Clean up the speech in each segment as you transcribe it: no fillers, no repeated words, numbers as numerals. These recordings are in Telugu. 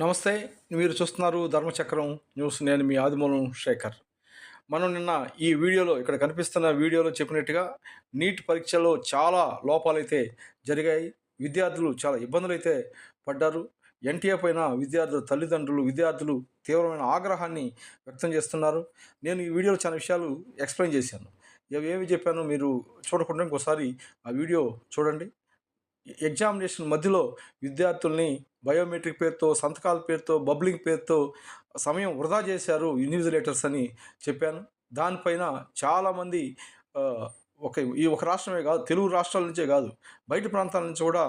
నమస్తే. మీరు చూస్తున్నారు ధర్మచక్రం న్యూస్. నేను మీ ఆదిమూలం శేఖర్. మనం నిన్న ఈ వీడియోలో ఇక్కడ కనిపిస్తున్న వీడియోలో చెప్పినట్టుగా నీట్ పరీక్షలో చాలా లోపాలైతే జరిగాయి. విద్యార్థులు చాలా ఇబ్బందులైతే పడ్డారు. ఎన్టీఏ పైన విద్యార్థులు తీవ్రమైన ఆగ్రహాన్ని వ్యక్తం చేస్తున్నారు. నేను ఈ వీడియోలో చాలా విషయాలు ఎక్స్‌ప్లెయిన్ చేశాను. ఏమి చెప్పానో మీరు చూడకుండా ఇంకోసారి ఆ వీడియో చూడండి. ఎగ్జామినేషన్ మధ్యలో విద్యార్థుల్ని బయోమెట్రిక్ పేరుతో, సంతకాల పేరుతో, బబ్లింగ్ పేరుతో సమయం వృధా చేశారు ఇన్విజిలేటర్స్ అని చెప్పాను. దానిపైన చాలామంది ఒక రాష్ట్రమే కాదు, తెలుగు రాష్ట్రాల నుంచే కాదు, బయట ప్రాంతాల నుంచి కూడా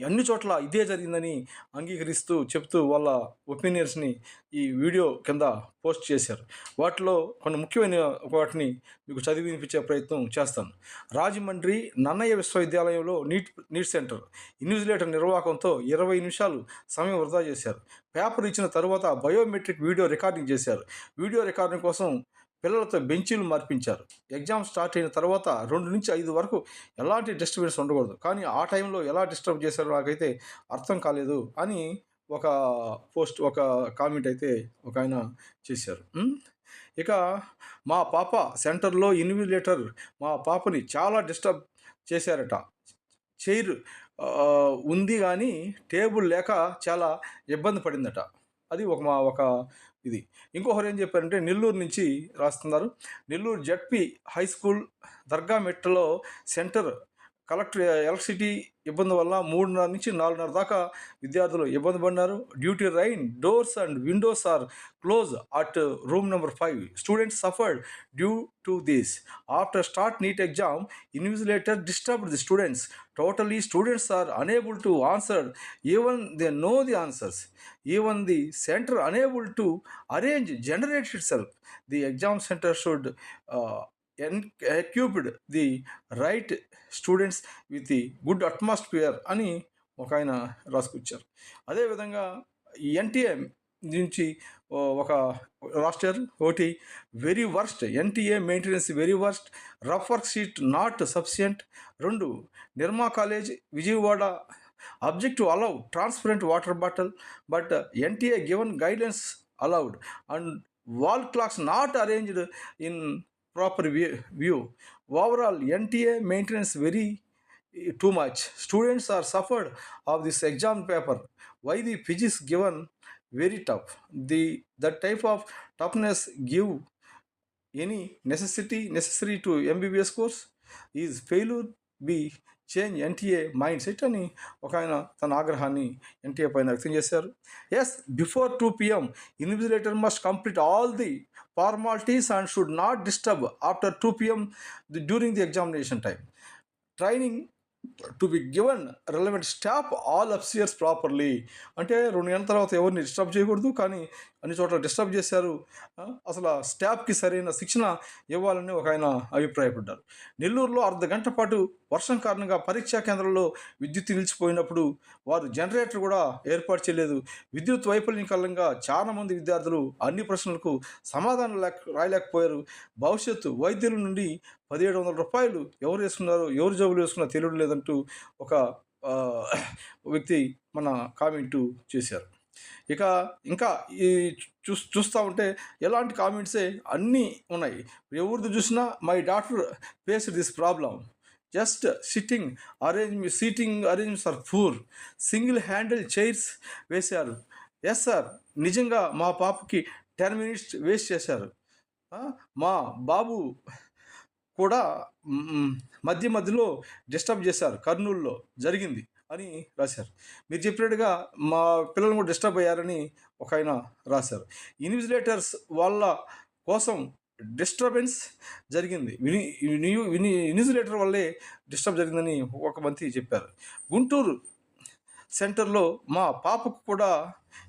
అన్ని చోట్ల ఇదే జరిగిందని అంగీకరిస్తూ చెప్తూ వాళ్ళ ఒపీనియన్స్ని ఈ వీడియో కింద పోస్ట్ చేశారు. వాటిలో కొన్ని ముఖ్యమైన వాటిని మీకు చదివి వినిపించే ప్రయత్నం చేస్తాను. రాజమండ్రి నన్నయ్య విశ్వవిద్యాలయంలో నీట్ సెంటర్ ఇన్విజిలేటర్ నిర్వాహకంతో 20 నిమిషాలు సమయం వృధా చేశారు. పేపర్ ఇచ్చిన తరువాత బయోమెట్రిక్ వీడియో రికార్డింగ్ చేశారు. వీడియో రికార్డింగ్ కోసం పిల్లలతో బెంచీలు మార్పించారు. ఎగ్జామ్ స్టార్ట్ అయిన తర్వాత 2 నుంచి 5 వరకు ఎలాంటి డిస్టర్బెన్స్ ఉండకూడదు, కానీ ఆ టైంలో ఎలా డిస్టర్బ్ చేశారో నాకైతే అర్థం కాలేదు అని ఒక కామెంట్ అయితే ఒక ఆయన చేశారు. ఇక మా పాప సెంటర్లో ఇన్విజిలేటర్ మా పాపని చాలా డిస్టర్బ్ చేశారట. చైర్ ఉంది కానీ టేబుల్ లేక చాలా ఇబ్బంది పడిందట. అది ఒక ఇది. ఇంకొకరు ఏం చెప్పారంటే నెల్లూరు నుంచి రాస్తున్నారు. నెల్లూరు జెడ్పీ హై స్కూల్ దర్గా మెట్లో సెంటర్ కలెక్టర్ ఎలక్ట్రిసిటీ ఇబ్బంది వల్ల 3:30 నుంచి 4:30 దాకా విద్యార్థులు ఇబ్బంది పడినారు. Due to rain, doors and windows are close at room number 5. Students suffered due to this. After start NEET exam, invigilator disturbed the students. Totally, students are unable to answer even they know the answers. Even the center unable to generate itself. The exam center should equip the right students with the good atmosphere అని ఒక ఆయన రాసుకొచ్చారు. అదేవిధంగా ఎన్టీఏ నుంచి ఒక రాష్ట్రారు ఒకటి very worst, NTA maintenance very worst, rough work sheet not sufficient. 2 Nirma college Vijayawada object to allow transparent water bottle but NTA given guidance allowed and wall clocks not arranged in proper view. Overall NTA maintenance very too much. Students are suffered of this exam paper. Why the physics given very tough? That type of toughness give any necessary to MBBS course? Is failure be change NTA mind set అని ఒక ఆయన తన ఆగ్రహాన్ని ఎన్టీఏ పైన వ్యక్తం చేశారు. Yes, before 2 PM invigilator must complete all the formalities and should not disturb after 2 PM during the examination time. Training to be given relevant staff all upstairs properly. అంటే 2 నెలల తర్వాత ఎవరిని డిస్టర్బ్ చేయకూడదు, కానీ అన్ని చోట్ల డిస్టర్బ్ చేశారు. అసలు స్టాఫ్కి సరైన శిక్షణ ఇవ్వాలని ఒక ఆయన అభిప్రాయపడ్డారు. నెల్లూరులో అర్ధగంట పాటు వర్షం కారణంగా పరీక్షా కేంద్రంలో విద్యుత్ నిలిచిపోయినప్పుడు వారు జనరేటర్ కూడా ఏర్పాటు చేయలేదు. విద్యుత్ వైఫల్యం కారణంగా చాలామంది విద్యార్థులు అన్ని ప్రశ్నలకు సమాధానం రాయలేకపోయారు. భవిష్యత్తు వైద్యుల నుండి 1,700 రూపాయలు ఎవరు వేసుకున్నారో, ఎవరు జబ్బులు వేసుకున్నారో తెలియడం లేదంటూ ఒక వ్యక్తి మన కామెంటు చేశారు. ఇంకా ఈ చూస్తూ ఉంటే ఎలాంటి కామెంట్సే అన్నీ ఉన్నాయి. ఎవరిది చూసినా my doctor faced this problem, just seating arrangements are poor, single handle chairs వేశారు. ఎస్ సార్, నిజంగా మా పాపకి 10 minutes వేస్ట్ చేశారు. మా బాబు కూడా మధ్యలో డిస్టర్బ్ చేశారు, కర్నూలులో జరిగింది అని రాశారు. మీరు చెప్పినట్టుగా మా పిల్లలు కూడా డిస్టర్బ్ అయ్యారని ఒక ఆయన రాశారు. ఇన్విజిలేటర్స్ వాళ్ళ కోసం డిస్టర్బెన్స్ జరిగింది, ఇన్విజిలేటర్ వల్లే డిస్టర్బ్ జరిగిందని ఒక మంత్రి చెప్పారు. గుంటూరు సెంటర్లో మా పాపకు కూడా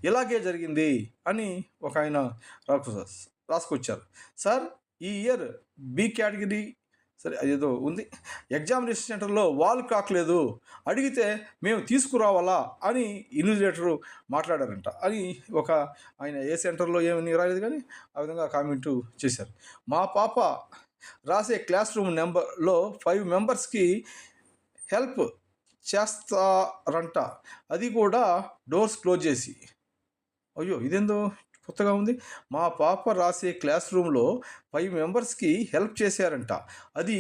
ఇలాగే జరిగింది అని ఒక ఆయన రాసుకొచ్చారు. సార్, ఈ ఇయర్ బి కేటగిరీ సరే అదేదో ఉంది, ఎగ్జామినేషన్ సెంటర్లో వాల్ క్లాక్ లేదు, అడిగితే మేము తీసుకురావాలా అని ఇన్విజిలేటరు మాట్లాడారంట అని ఒక ఆయన ఏ సెంటర్లో ఏమని రాలేదు కానీ ఆ విధంగా కామెంటు చేశారు. మా పాప రాసే క్లాస్ రూమ్ నెంబర్లో 5 మెంబర్స్కి హెల్ప్ చేస్తారంట, అది కూడా డోర్స్ క్లోజ్ చేసి. అయ్యో! ఇదేందో కొత్తగా ఉంది. మా పాప రాసే క్లాస్ రూమ్‌లో 5 మెంబర్స్‌కి హెల్ప్ చేశారంట. అది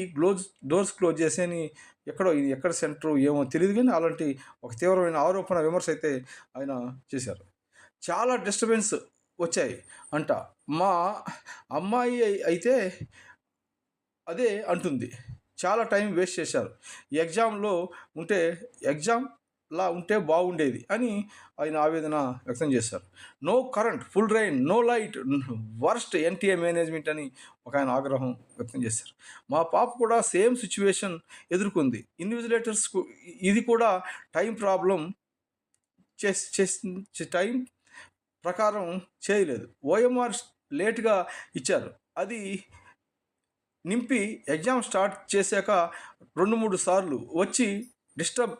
డోర్స్ క్లోజ్ చేసి ఎక్కడో ఇది ఎక్కడ సెంటరు ఏమో తెలీదు గానీ, అలాంటి ఒక తీవ్రమైన ఆరోపణ, విమర్శ అయితే ఆయన చేశారు. చాలా డిస్టర్బెన్స్ వచ్చాయి అంట. మా అమ్మాయి అయితే అదే అంటుంది. చాలా టైం వేస్ట్ చేశారు. ఎగ్జామ్‌లో ఉంటే ఎగ్జామ్‌లా ఉంటే బాగుండేది అని ఆయన ఆవేదన వ్యక్తం చేశారు. No current, full rain, no light, worst NTA management అని ఒకాయన ఆగ్రహం వ్యక్తం చేశారు. మా పాప కూడా సేమ్ సిట్యుయేషన్ ఎదుర్కొంది. ఇన్విజిలేటర్స్‌కు ఇది కూడా టైం ప్రాబ్లమ్ టైం ప్రకారం చేయలేదు. ఓఎంఆర్ లేట్‌గా ఇచ్చారు. అది నింపి ఎగ్జామ్ స్టార్ట్ చేశాక 2, 3 సార్లు వచ్చి డిస్టర్బ్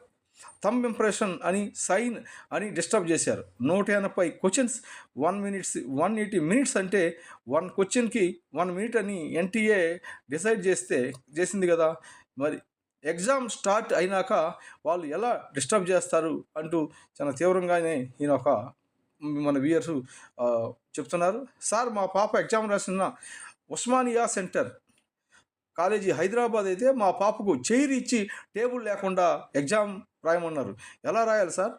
థంబ్ ఇంప్రెషన్ అని సైన్ అని డిస్టర్బ్ చేశారు. 180 క్వెషన్స్ 180 మినిట్స్ అంటే 1 క్వెషన్‌కి 1 మినిట్ అని ఎన్టీఏ డిసైడ్ చేసింది కదా! మరి ఎగ్జామ్ స్టార్ట్ అయినాక వాళ్ళు ఎలా డిస్టర్బ్ చేస్తారు అంటూ చాలా తీవ్రంగానే ఈయన మన వ్యూయర్స్ చెప్తున్నారు. సార్ మా పాప ఎగ్జామ్ రాసిన ఉస్మానియా సెంటర్ కాలేజీ హైదరాబాద్ అయితే మా పాపకు చైర్ ఇచ్చి టేబుల్ లేకుండా ఎగ్జామ్ రాయమన్నారు. ఎలా రాయాలి సార్?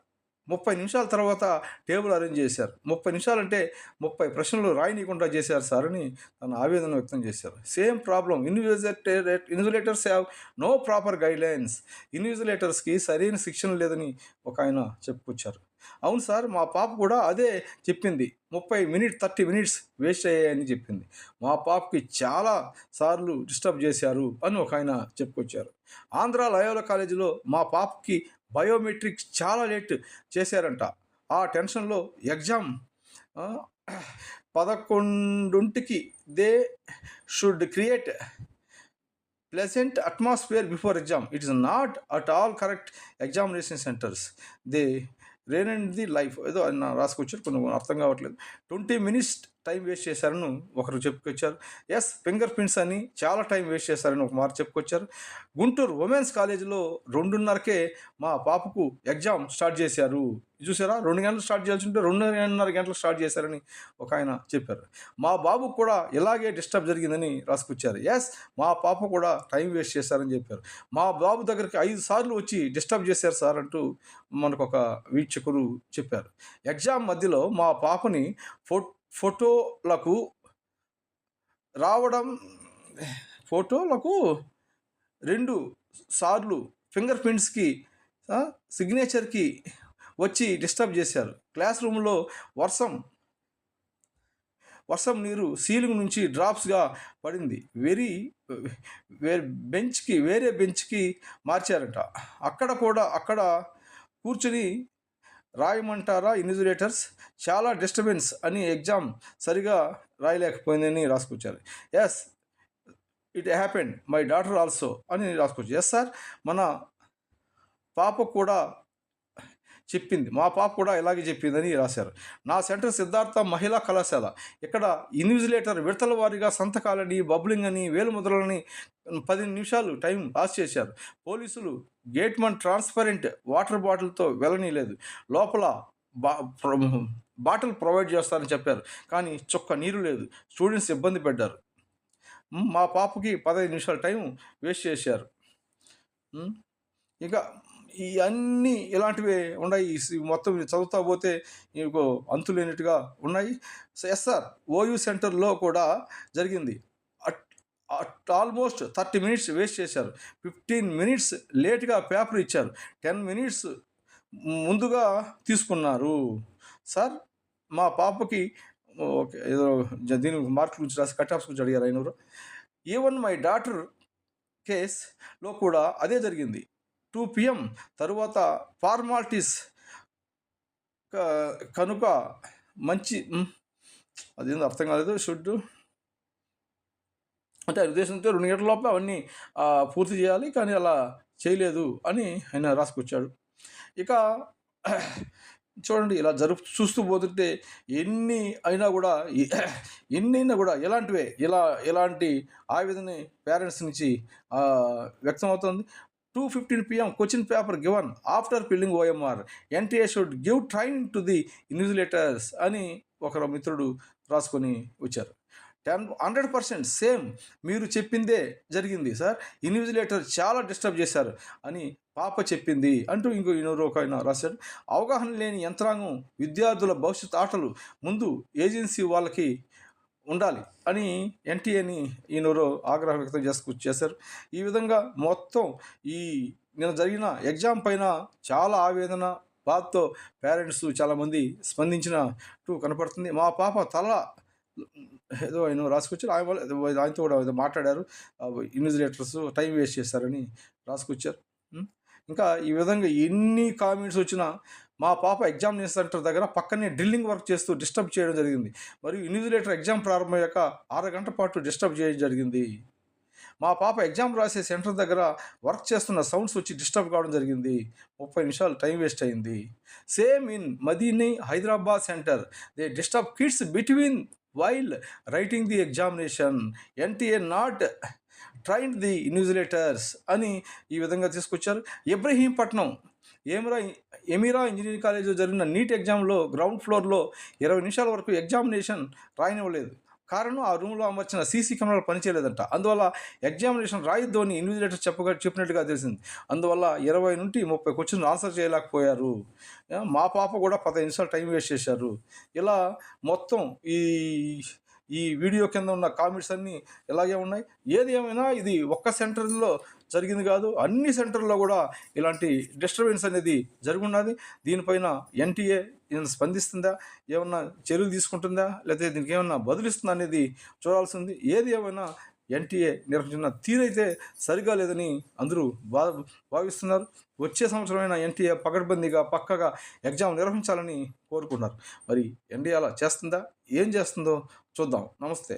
30 నిమిషాల తర్వాత టేబుల్ అరేంజ్ చేశారు. 30 నిమిషాలంటే 30 ప్రశ్నలు రాయనీయకుండా చేశారు సార్ అని తన ఆవేదన వ్యక్తం చేశారు. Same problem invigilators have no proper guidelines. ఇన్విజిలేటర్స్కి సరైన శిక్షణ లేదని ఒక ఆయన చెప్పుకొచ్చారు. అవును సార్, మా పాప కూడా అదే చెప్పింది. 30 మినిట్స్ వేస్ట్ అయ్యాయని చెప్పింది. మా పాపకి చాలా సార్లు డిస్టర్బ్ చేశారు అని ఒక ఆయన చెప్పుకొచ్చారు. ఆంధ్ర లయోలా కాలేజీలో మా పాపకి బయోమెట్రిక్స్ చాలా లేట్ చేశారంట. ఆ టెన్షన్‌లో ఎగ్జామ్ 11కి they should create pleasant atmosphere before exam. It is not at all correct examination centres. They rain and the life ఏదో ఆయన రాసుకొచ్చారు. కొన్ని అర్థం కావట్లేదు. 20 మినిట్స్ టైం వేస్ట్ చేశారని ఒకరు చెప్పుకొచ్చారు. ఫింగర్ ప్రింట్స్ అని చాలా టైం వేస్ట్ చేశారని ఒక మాట చెప్పుకొచ్చారు. గుంటూరు ఉమెన్స్ కాలేజీలో 2:30కే మా పాపకు ఎగ్జామ్ స్టార్ట్ చేశారు. చూసారా, 2 గంటలు స్టార్ట్ చేయాల్సి ఉంటే 2:30 గంటలు స్టార్ట్ చేశారని ఒక ఆయన చెప్పారు. మా బాబుకు కూడా ఇలాగే డిస్టర్బ్ జరిగిందని రాసుకొచ్చారు. మా పాప కూడా టైం వేస్ట్ చేశారని చెప్పారు. మా బాబు దగ్గరికి 5 సార్లు వచ్చి డిస్టర్బ్ చేశారు సార్ అంటూ మనకు ఒక వీక్షకులు చెప్పారు. ఎగ్జామ్ మధ్యలో మా పాపని ఫోటోలకు రావడం ఫోటోలకు 2 సార్లు ఫింగర్ ప్రింట్స్కి సిగ్నేచర్కి వచ్చి డిస్టర్బ్ చేశారు. క్లాస్ రూమ్లో వర్షం నీరు సీలింగ్ నుంచి డ్రాప్స్గా పడింది. వేరే బెంచ్కి మార్చారట. అక్కడ కూర్చొని రాయమంటారా ఇన్విజిలేటర్స్? చాలా డిస్టర్బెన్స్ అని ఎగ్జామ్ సరిగా రాయలేకపోయిందని రాసుకొచ్చారు. It happened my daughter also అని రాసుకొచ్చారు. సార్, మన పాప కూడా చెప్పింది, మా పాప కూడా ఇలాగే చెప్పిందని రాశారు. నా సెంటర్ సిద్ధార్థ మహిళా కళాశాల. ఇక్కడ ఇన్విజిలేటర్ విడతల వారీగా సంతకాలని, బబ్లింగ్ అని, వేలుముద్రలని 10 నిమిషాలు టైం పాస్ చేశారు. పోలీసులు గేట్మన్ ట్రాన్స్పరెంట్ వాటర్ బాటిల్తో వెళ్ళనీయలేదు. లోపల బాటిల్ ప్రొవైడ్ చేస్తారని చెప్పారు, కానీ చుక్క నీరు లేదు. స్టూడెంట్స్ ఇబ్బంది పడ్డారు. మా పాపకి 15 నిమిషాలు టైం వేస్ట్ చేశారు. ఇక ఇవన్నీ ఇలాంటివి ఉన్నాయి. మొత్తం చదువుతా పోతే మీకు అంతులేనట్టుగా ఉన్నాయి. సార్, ఓయూ సెంటర్లో కూడా జరిగింది. ఆల్మోస్ట్ 30 మినిట్స్ వేస్ట్ చేశారు. 15 మినిట్స్ లేట్గా పేపర్ ఇచ్చారు. 10 మినిట్స్ ముందుగా తీసుకున్నారు. సార్, మా పాపకి ఓకే ఏదో దీని మార్కుల గురించి రాసి కట్ ఆఫ్స్ గురించి అడిగారు ఆయన. ఈవెన్ మై డాటర్ కేస్లో కూడా అదే జరిగింది. 2 PM తరువాత ఫార్మాలిటీస్ కనుక మంచి అదేందో అర్థం కాలేదు. అంటే ఉద్దేశంతో 2 గంటల లోపల అవన్నీ పూర్తి చేయాలి, కానీ అలా చేయలేదు అని ఆయన రాసుకొచ్చాడు. ఇక చూడండి, ఇలా చూస్తూ పోతుంటే ఎన్నైనా కూడా ఇలాంటి ఆవేదన పేరెంట్స్ నుంచి వ్యక్తమవుతుంది. 2:15 PM question paper given after filling OMR. NTA should give training to the invigilators అని ఒకరు మిత్రుడు రాసుకొని వచ్చారు. 100% సేమ్ మీరు చెప్పిందే జరిగింది సార్. ఇన్విజిలేటర్ చాలా డిస్టర్బ్ చేశారు అని పాప చెప్పింది అంటూ ఇంకొక ఆయన రాశాడు. అవగాహన లేని యంత్రాంగం విద్యార్థుల భవిష్యత్ ఆటలు ముందు ఏజెన్సీ వాళ్ళకి ఉండాలి అని ఎన్టీఏని ఈయనెవరో ఆగ్రహం వ్యక్తం చేశారు. ఈ విధంగా మొత్తం ఈ నిన్న జరిగిన ఎగ్జామ్ పైన చాలా ఆవేదన బాధతో పేరెంట్స్ చాలామంది స్పందించినట్టు కనపడుతుంది. మా పాప తల ఏదో ఆయన రాసుకొచ్చారు. ఆయనతో కూడా ఏదో మాట్లాడారు. ఇన్విజిలేటర్స్ టైం వేస్ట్ చేశారని రాసుకొచ్చారు. ఇంకా ఈ విధంగా ఎన్ని కామెంట్స్ వచ్చినా మా పాప ఎగ్జామినేషన్ సెంటర్ దగ్గర పక్కనే డ్రిల్లింగ్ వర్క్ చేస్తూ డిస్టర్బ్ చేయడం జరిగింది. మరియు ఇన్విజిలేటర్ ఎగ్జామ్ ప్రారంభమయ్యాక 6 గంటల పాటు డిస్టర్బ్ చేయడం జరిగింది. మా పాప ఎగ్జామ్ రాసే సెంటర్ దగ్గర వర్క్ చేస్తున్న సౌండ్స్ వచ్చి డిస్టర్బ్ కావడం జరిగింది. 30 నిమిషాలు టైం వేస్ట్ అయింది. సేమ్ ఇన్ మదీని Hyderabad centre they disturb kids between while writing the examination. NTA not trained the invigilators అని ఈ విధంగా తీసుకొచ్చారు. ఇబ్రహీంపట్నం ఎమీరా ఇంజనీరింగ్ కాలేజీలో జరిగిన నీట్ ఎగ్జామ్లో గ్రౌండ్ ఫ్లోర్లో 20 నిమిషాల వరకు ఎగ్జామినేషన్ రాయనివ్వలేదు. కారణం ఆ రూమ్లో అమర్చిన సీసీ కెమెరాలు పనిచేయలేదంట. అందువల్ల ఎగ్జామినేషన్ రాయొద్దు అని ఇన్విజిలేటర్ చెప్పినట్టుగా తెలిసింది. అందువల్ల 20 నుండి 30 క్వశ్చన్లు ఆన్సర్ చేయలేకపోయారు. మా పాప కూడా 15 నిమిషాలు టైం వేస్ట్ చేశారు. ఇలా మొత్తం ఈ వీడియో కింద ఉన్న కామెంట్స్ అన్నీ ఇలాగే ఉన్నాయి. ఏది ఏమైనా ఇది ఒక్క సెంటర్లో జరిగింది కాదు, అన్ని సెంటర్లో కూడా ఇలాంటి డిస్టర్బెన్స్ అనేది జరుగున్నది. దీనిపైన ఎన్టీఏ ఏమైనా స్పందిస్తుందా, ఏమన్నా చర్యలు తీసుకుంటుందా, లేకపోతే దీనికి ఏమన్నా బదులిస్తుందా అనేది చూడాల్సింది. ఏది ఏమైనా ఎన్టీఏ నిర్వహించిన తీరైతే సరిగా లేదని అందరూ భావిస్తున్నారు. వచ్చే సంవత్సరమైన ఎన్టీఏ పకడ్బందీగా పక్కగా ఎగ్జామ్ నిర్వహించాలని కోరుకున్నారు. మరి ఎన్డీఏ అలా చేస్తుందా, ఏం చేస్తుందో చూద్దాం. నమస్తే.